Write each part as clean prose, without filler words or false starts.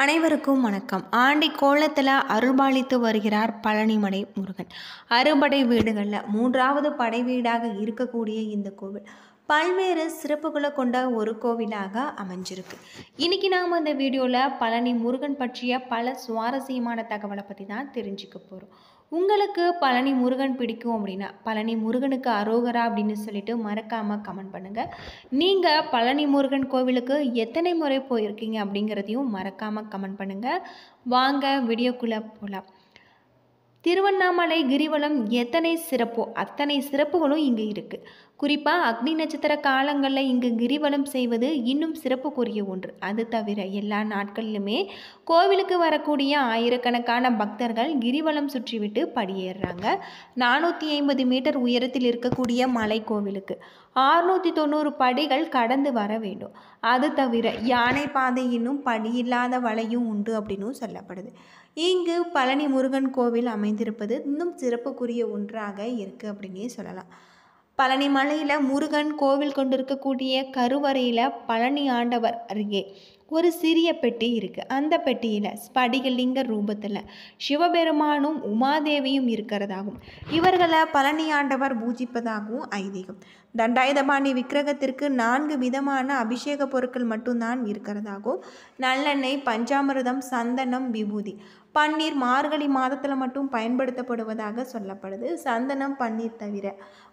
அனைவருக்கும் வணக்கம். ஆண்டி கோலத்தில் அருள்பாலித்து வருகிறார் பழனிமலை முருகன். அறுபடை வீடுகளில் மூன்றாவது படை வீடாக இருக்கக்கூடிய இந்த கோவில் பல்வேறு சிறப்புகளை கொண்ட ஒரு கோவிலாக அமைஞ்சிருக்கு. இன்னைக்கு நாம் இந்த வீடியோவில் பழனி முருகன் பற்றிய பல சுவாரஸ்யமான தகவலை பற்றி தான் தெரிஞ்சுக்க போகிறோம். உங்களுக்கு பழனி முருகன் பிடிக்கும் அப்படின்னா பழனி முருகனுக்கு அரோகரா அப்படின்னு சொல்லிட்டு மறக்காமல் கமெண்ட் பண்ணுங்கள். நீங்கள் பழனி முருகன் கோவிலுக்கு எத்தனை முறை போயிருக்கீங்க அப்படிங்கிறதையும் மறக்காமல் கமெண்ட் பண்ணுங்கள். வாங்க வீடியோக்குள்ளே போகலாம். திருவண்ணாமலை கிரிவலம் எத்தனை சிறப்போ அத்தனை சிறப்புகளும் இங்கே இருக்குது. குறிப்பாக அக்னி நட்சத்திர காலங்களில் இங்கு கிரிவலம் செய்வது இன்னும் சிறப்புக்குரிய ஒன்று. அது தவிர எல்லா நாட்களிலுமே கோவிலுக்கு வரக்கூடிய ஆயிரக்கணக்கான பக்தர்கள் கிரிவலம் சுற்றிவிட்டு படியேறுறாங்க. 450 மீட்டர் உயரத்தில் இருக்கக்கூடிய மலை கோவிலுக்கு 690 படிகள் கடந்து வர வேண்டும். அது தவிர யானை பாதை இன்னும் படியில்லாத வலையும் உண்டு அப்படின்னு சொல்லப்படுது. இங்கு பழனி முருகன் கோவில் அமைந்திருப்பது இன்னும் சிறப்புக்குரிய ஒன்றாக இருக்குது அப்படின்னே சொல்லலாம். பழனி மலையில் முருகன் கோவில் கொண்டிருக்கக்கூடிய கருவறையில் பழனி ஆண்டவர் அருகே ஒரு சிறிய பெட்டி இருக்குது. அந்த பெட்டியில் ஸ்படிகலிங்க ரூபத்தில் சிவபெருமானும் உமாதேவியும் இருக்கிறதாகவும் இவர்களை பழனி ஆண்டவர் பூஜிப்பதாகவும் ஐதீகம். தண்டாயுதபாணி விக்கிரகத்திற்கு 4 விதமான அபிஷேக பொருட்கள் மட்டும்தான் இருக்கிறதாகவும் நல்லெண்ணெய், பஞ்சாமிர்தம், சந்தனம், விபூதி, பன்னீர் மார்கழி மாதத்தில் மட்டும் பயன்படுத்தப்படுவதாக சொல்லப்படுது. சந்தனம், பன்னீர் தவிர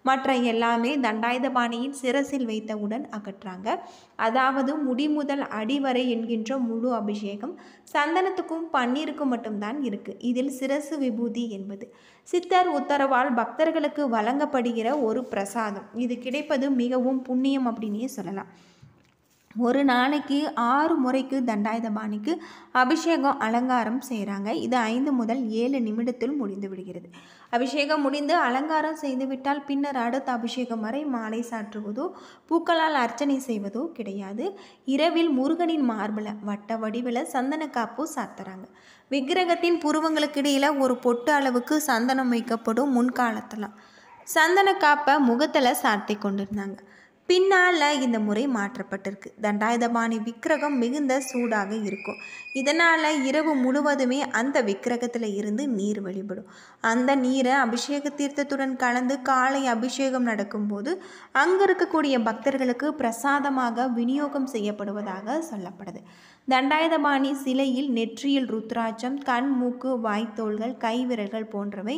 மற்ற எல்லாமே தண்டாயுதபாணியின் சிரசில் வைத்தவுடன் அகற்றாங்க. அதாவது முடி முதல் அடிவரை என்கின்ற முழு அபிஷேகம் சந்தனத்துக்கும் பன்னீருக்கும் மட்டும்தான் இருக்குது. இதில் சிரசு விபூதி என்பது சித்தர் உத்தரவால் பக்தர்களுக்கு வழங்கப்படுகிற ஒரு பிரசாதம். இது கிடைப்பது மிகவும் புண்ணியம் அப்படின்னே சொல்லலாம். ஒரு நாளைக்கு 6 முறைக்கு தண்டாயுதபாணிக்கு அபிஷேகம் அலங்காரம் செய்கிறாங்க. இது 5 முதல் 7 நிமிடத்தில் முடிந்து விடுகிறது. அபிஷேகம் முடிந்து அலங்காரம் செய்துவிட்டால் பின்னர் அடுத்த அபிஷேகம் வரை மாலை சாற்றுவதோ பூக்களால் அர்ச்சனை செய்வதோ கிடையாது. இரவில் முருகனின் மார்பில் வட்ட வடிவில் சந்தன காப்பு சாத்துறாங்க. விக்கிரகத்தின் புருவங்களுக்கு இடையில் ஒரு பொட்டு அளவுக்கு சந்தனம் வைக்கப்படும். முன்காலத்தெல்லாம் சந்தன காப்பை முகத்தில் சாத்தி கொண்டிருந்தாங்க. பின்னால் இந்த முறை மாற்றப்பட்டிருக்கு. தண்டாயுதபாணி விக்கிரகம் மிகுந்த சூடாக இருக்கும். இதனால் இரவு முழுவதுமே அந்த விக்கிரகத்தில் இருந்து நீர் வெளிப்படும். அந்த நீரை அபிஷேக தீர்த்தத்துடன் கலந்து காலை அபிஷேகம் நடக்கும்போது அங்கே இருக்கக்கூடிய பக்தர்களுக்கு பிரசாதமாக விநியோகம் செய்யப்படுவதாக சொல்லப்படுது. தண்டாயுதபாணி சிலையில் நெற்றியில் ருத்ராட்சம், கண், மூக்கு, வாய்த்தோள்கள், கைவிரல்கள் போன்றவை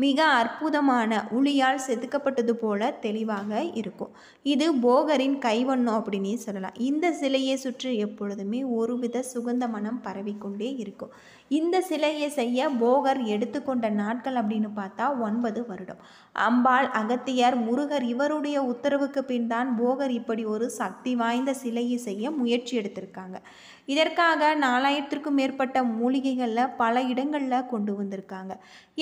மிக அற்புதமான உளியால் செதுக்கப்பட்டது போல தெளிவாக இருக்கும். இது போகரின் கைவண்ணம் அப்படின்னே சொல்லலாம். இந்த சிலையை சுற்றி எப்பொழுதுமே ஒருவித சுகந்த மனம் பரவிக்கொண்டே இருக்கும். இந்த சிலையை செய்ய போகர் எடுத்துக்கொண்ட நாட்கள் அப்படின்னு பார்த்தா 9 வருடம். அம்பாள், அகத்தியர், முருகர் இவருடைய உத்தரவுக்கு பின் தான் போகர் இப்படி ஒரு சக்தி வாய்ந்த சிலையை செய்ய முயற்சி எடுத்திருக்காங்க. இதற்காக 4000க்கும் மேற்பட்ட மூலிகைகளில் பல இடங்களில் கொண்டு வந்திருக்காங்க.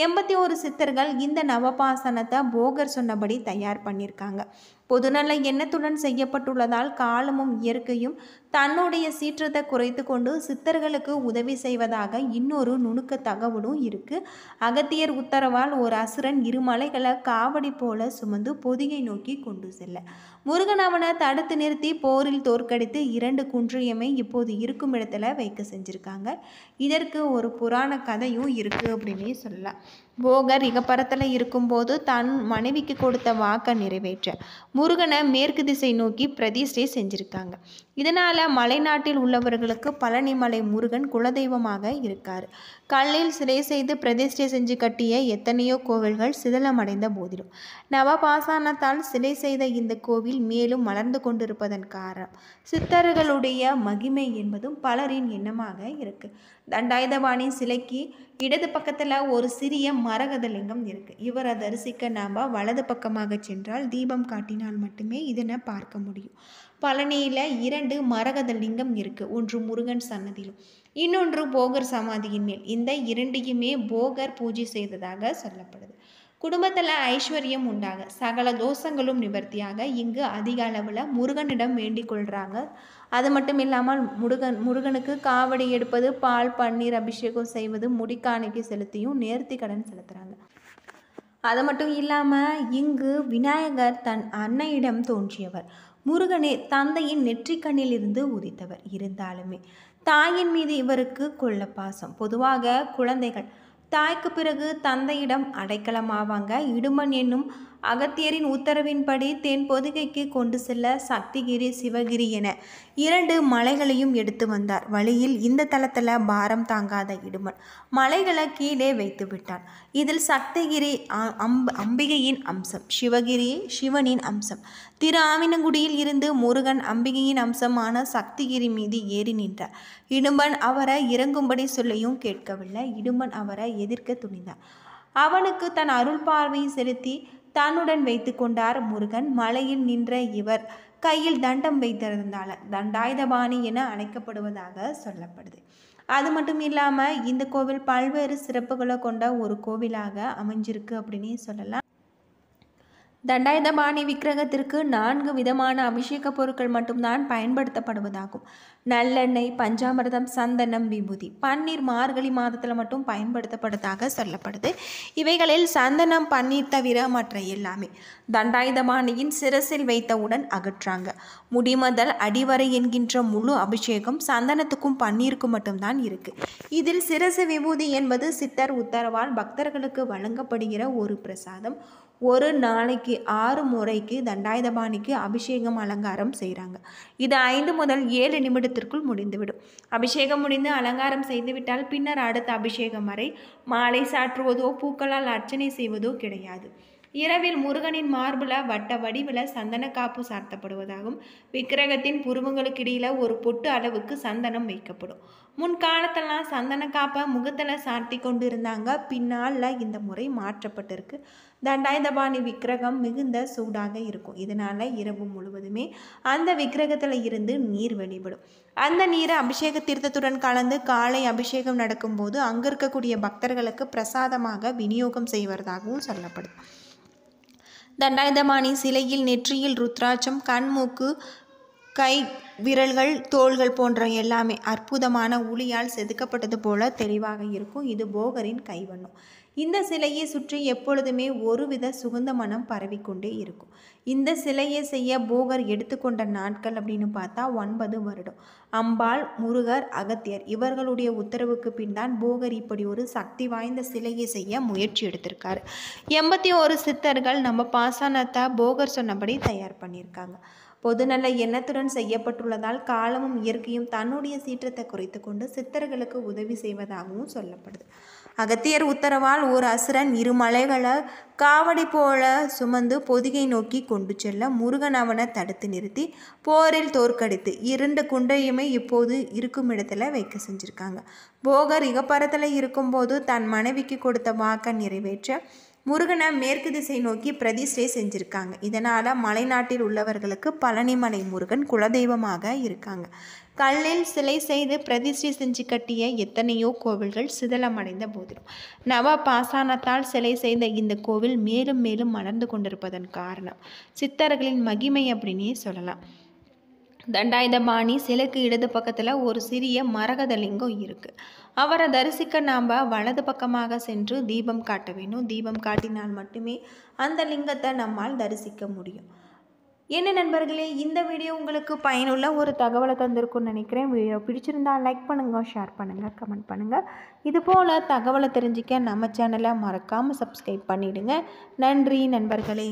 81 சித்தர்கள் இந்த நவபாசனத்தை போகர் சொன்னபடி தயார் பண்ணியிருக்காங்க. பொதுநல எண்ணத்துடன் செய்யப்பட்டுள்ளதால் காலமும் இயற்கையும் தன்னுடைய சீற்றத்தை குறைத்து கொண்டு சித்தர்களுக்கு உதவி செய்வதாக இன்னொரு நுணுக்க தகவலும் இருக்குது. அகத்தியர் உத்தரவால் ஒரு அசுரன் 2 மலைகளை காவடி போல சுமந்து பொதிகை நோக்கி கொண்டு செல்ல முருகன் அவனை தடுத்து நிறுத்தி போரில் தோற்கடித்து 2 குன்றியமை இப்போது இருக்கும் இடத்துல வைக்க செஞ்சுருக்காங்க. இதற்கு ஒரு புராண கதையும் இருக்குது அப்படின்னே சொல்லலாம். போகர் இகப்பரத்தில் இருக்கும்போது தன் மனைவிக்கு கொடுத்த வாக்கை நிறைவேற்ற முருகனை மேற்கு திசை நோக்கி பிரதிஷ்டை செஞ்சுருக்காங்க. இதனால் மலைநாட்டில் உள்ளவர்களுக்கு பழனிமலை முருகன் குலதெய்வமாக இருக்கார். கல்லில் சிலை செய்து பிரதிஷ்டை செஞ்சு கட்டிய எத்தனையோ கோவில்கள் சிதலமடைந்த போதிலும் நவபாசானத்தால் சிலை செய்த இந்த கோவில் மேலும் வளர்ந்து கொண்டிருப்பதன் காரணம் சித்தர்களுடைய மகிமை என்பதும் பலரின் எண்ணமாக இருக்குது. தண்டாயுதபாணி சிலைக்கு இடது பக்கத்தில் ஒரு சிறிய மரகத லிங்கம் இருக்குது. இவரை தரிசிக்க நாம் வலது பக்கமாக சென்றால் தீபம் காட்டினால் மட்டுமே இதனை பார்க்க முடியும். பழனியில் 2 மரகத லிங்கம் இருக்குது. ஒன்று முருகன் சன்னதியிலும் இன்னொன்று போகர் சமாதியின் மேல். இந்த 2யுமே போகர் பூஜை செய்ததாக சொல்லப்படுது. குடும்பத்தில் ஐஸ்வர்யம் உண்டாக சகல தோஷங்களும் நிவர்த்தியாக இங்கு அதிக அளவில் முருகனிடம் வேண்டிக் கொள்கிறாங்க. அது மட்டும் இல்லாமல் முருகனுக்கு காவடி எடுப்பது, பால், பன்னீர் அபிஷேகம் செய்வது, முடிக்காணிக்கை செலுத்தியும் நேர்த்தி கடன் செலுத்துகிறாங்க. அது மட்டும் இல்லாமல் இங்கு விநாயகர் தன் அன்னையிடம் தோன்றியவர். முருகனே தந்தையின் நெற்றிக்கண்ணில் இருந்து உதித்தவர். இருந்தாலுமே தாயின் மீது இவருக்கு கொள்ள பாசம். பொதுவாக குழந்தைகள் தாய்க்கு பிறகு தந்தையிடம் அடைக்கலமாவாங்க. இடும்பன் என்னும் அகத்தியரின் உத்தரவின்படி தென் பொதிகைக்கு கொண்டு செல்ல சக்திகிரி, சிவகிரி என 2 மலைகளையும் எடுத்து வந்தார். வழியில் இந்த தளத்தில் பாரம் தாங்காத இடும்பன் மலைகளை கீழே வைத்து விட்டான். இதில் சக்திகிரி அம்பிகையின் அம்சம், சிவகிரி சிவனின் அம்சம். திரு ஆவினங்குடியில் இருந்து முருகன் அம்பிகையின் அம்சமான சக்திகிரி மீது ஏறி நின்றார். இடும்பன் அவரை இறங்கும்படி சொல்லியும் கேட்கவில்லை. இடும்பன் அவரை எதிர்க்க துணிந்தார். அவனுக்கு தன் அருள் பார்வையை செலுத்தி தன்னுடன் வைத்து கொண்டார் முருகன். மலையில் நின்ற இவர் கையில் தண்டம் வைத்திருந்தால தண்டாயுதபாணி என அழைக்கப்படுவதாக சொல்லப்படுது. அது மட்டும் இல்லாமல் இந்த கோவில் பல்வேறு சிறப்புகளை கொண்ட ஒரு கோவிலாக அமைஞ்சிருக்கு அப்படின்னே சொல்லலாம். தண்டாயுதபாணி விக்கிரகத்திற்கு 4 விதமான அபிஷேக பொருட்கள் மட்டும்தான் பயன்படுத்தப்படுவதாகும். நல்லெண்ணெய், பஞ்சாமிர்தம், சந்தனம், விபூதி, பன்னீர் மார்கழி மாதத்தில் மட்டும் பயன்படுத்தப்படுவதாக சொல்லப்படுது. இவைகளில் சந்தனம், பன்னீர் தவிர மற்ற எல்லாமே தண்டாயுதபாணியின் சிரசில் வைத்தவுடன் அகற்றாங்க. முடிமதல் அடிவரை என்கின்ற முழு அபிஷேகம் சந்தனத்துக்கும் பன்னீருக்கும் மட்டும்தான் இருக்கு. இதில் சிரசு விபூதி என்பது சித்தர் உத்தரவால் பக்தர்களுக்கு வழங்கப்படுகிற ஒரு பிரசாதம். ஒரு நாளைக்கு 6 முறைக்கு தண்டாயுதபாணிக்கு அபிஷேகம் அலங்காரம் செய்கிறாங்க. இது 5 முதல் 7 நிமிடத்திற்குள் முடிந்துவிடும். அபிஷேகம் முடிந்து அலங்காரம் செய்துவிட்டால் பின்னர் அடுத்த அபிஷேகம் வரை மாலை சாற்றுவதோ பூக்களால் அர்ச்சனை செய்வதோ கிடையாது. இரவில் முருகனின் மார்பில் வட்ட வடிவில் சந்தன காப்பு சார்த்தப்படுவதாகும். விக்கிரகத்தின் புருவங்களுக்கு இடையில் ஒரு பொட்டு அளவுக்கு சந்தனம் வைக்கப்படும். முன்காலத்தெல்லாம் சந்தன காப்பை முகத்தில் சார்த்தி கொண்டு இருந்தாங்க. பின்னால் இந்த முறை மாற்றப்பட்டிருக்கு. தண்டாயுதபாணி விக்கிரகம் மிகுந்த சூடாக இருக்கும். இதனால் இரவு முழுவதுமே அந்த விக்கிரகத்தில் இருந்து நீர் வெளிப்படும். அந்த நீரை அபிஷேக தீர்த்தத்துடன் கலந்து காலை அபிஷேகம் நடக்கும்போது அங்கே இருக்கக்கூடிய பக்தர்களுக்கு பிரசாதமாக விநியோகம் செய்வதாகவும் சொல்லப்படுது. தண்டாயுதபாணி சிலையில் நெற்றியில் ருத்ராட்சம், கண், மூக்கு, கை, விரல்கள், தோள்கள் போன்ற எல்லாமே அற்புதமான உளியால் செதுக்கப்பட்டது போல தெளிவாக இருக்கும். இது போகரின் கைவண்ணம். இந்த சிலையை சுற்றி எப்பொழுதுமே ஒருவித சுகந்த மனம் பரவிக்கொண்டே இருக்கும். இந்த சிலையை செய்ய போகர் எடுத்துக்கொண்ட நாட்கள் அப்படின்னு பார்த்தா 9 வருடம். அம்பாள், முருகர், அகத்தியர் இவர்களுடைய உத்தரவுக்கு பின் தான் போகர் இப்படி ஒரு சக்தி வாய்ந்த சிலையை செய்ய முயற்சி எடுத்திருக்காரு. 81 சித்தர்கள் நம்ம பாசானத்தை போகர் சொன்னபடி தயார் பண்ணியிருக்காங்க. பொதுநல எண்ணத்துடன் செய்யப்பட்டுள்ளதால் காலமும் இயற்கையும் தன்னுடைய சீற்றத்தை குறைத்து கொண்டு சித்தர்களுக்கு உதவி செய்வதாகவும் சொல்லப்படுது. அகத்தியர் உத்தரவால் ஒரு அசுரன் 2 மலைகளை காவடி போல சுமந்து பொதிகை நோக்கி கொண்டு செல்ல முருகன் அவனை தடுத்து நிறுத்தி போரில் தோற்கடித்து 2 குண்டையுமே இப்போது இருக்கும் இடத்துல வைக்க செஞ்சுருக்காங்க. போகர் இகப்பரத்தில் இருக்கும்போது தன் மனைவிக்கு கொடுத்த வாக்கை நிறைவேற்ற முருகனை மேற்கு திசை நோக்கி பிரதிஷ்டை செஞ்சுருக்காங்க. இதனால் மலைநாட்டில் உள்ளவர்களுக்கு பழனிமலை முருகன் குலதெய்வமாக இருக்காங்க. கல்லில் சிலை செய்து பிரதிஷ்டை செஞ்சு கட்டிய எத்தனையோ கோவில்கள் சிதலமடைந்த போதிலும் நவ பாசானத்தால் சிலை செய்த இந்த கோவில் மேலும் மேலும் மலர்ந்து கொண்டிருப்பதன் காரணம் சித்தர்களின் மகிமை அப்படின்னே சொல்லலாம். தண்டாயுதபாணி சிலைக்கு இடது பக்கத்தில் ஒரு சிறிய மரகத லிங்கம் இருக்குது. அவரை தரிசிக்க நாம் வலது பக்கமாக சென்று தீபம் காட்ட வேணும். தீபம் காட்டினால் மட்டுமே அந்த லிங்கத்தை நம்மால் தரிசிக்க முடியும். என்ன நண்பர்களே, இந்த வீடியோ உங்களுக்கு பயனுள்ள ஒரு தகவலை தந்திருக்குன்னு நினைக்கிறேன். வீடியோ பிடிச்சிருந்தால் லைக் பண்ணுங்கள், ஷேர் பண்ணுங்கள், கமெண்ட் பண்ணுங்கள். இதுபோல் தகவலை தெரிஞ்சிக்க நம்ம சேனலை மறக்காமல் சப்ஸ்கிரைப் பண்ணிவிடுங்க. நன்றி நண்பர்களே.